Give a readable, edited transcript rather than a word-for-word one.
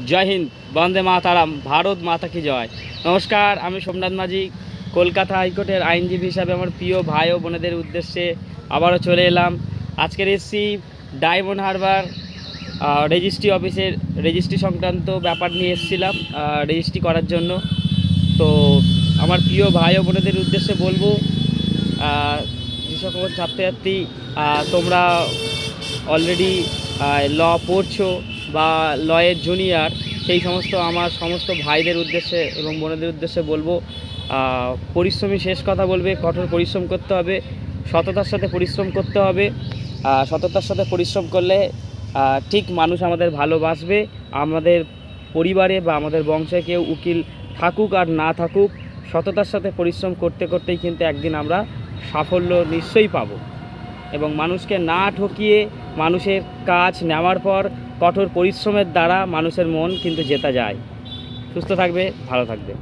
জয় হিন্দ, বন্দে মাতারাম, ভারত মাতা কি জয়। নমস্কার, আমি সোমনাথ মাঝি, কলকাতা হাইকোর্টের আইনজীবী হিসাবে আমার প্রিয় ভাই ও বোনেদের উদ্দেশ্যে আবারও চলে এলাম। আজকের এসছি ডায়মন্ড হারবার রেজিস্ট্রি অফিসের রেজিস্ট্রি সংক্রান্ত ব্যাপার নিয়ে এসেছিলাম, রেজিস্ট্রি করার জন্য। তো আমার প্রিয় ভাই ও বোনেদের উদ্দেশ্যে বলবো, যে সকল ছাত্রছাত্রী তোমরা অলরেডি ল পড়ছো বা লয়ের জুনিয়র, সেই সমস্ত আমার সমস্ত ভাইদের উদ্দেশ্যে এবং বোনেদের উদ্দেশ্যে বলবো, পরিশ্রমী শেষ কথা বলবে। কঠোর পরিশ্রম করতে হবে, সততার সাথে পরিশ্রম করতে হবে। সততার সাথে পরিশ্রম করলে ঠিক মানুষ আমাদের ভালোবাসবে। আমাদের পরিবারে বা আমাদের বংশে কেউ উকিল থাকুক আর না থাকুক, সততার সাথে পরিশ্রম করতে করতেই কিন্তু একদিন আমরা সাফল্য নিশ্চয়ই পাবো। এবং মানুষকে না ঠকিয়ে মানুষের কাজ নেওয়ার পর কঠোর পরিশ্রমের দ্বারা মানুষের মন কিন্তু জেতা যায়। সুস্থ থাকবে, ভালো থাকবে।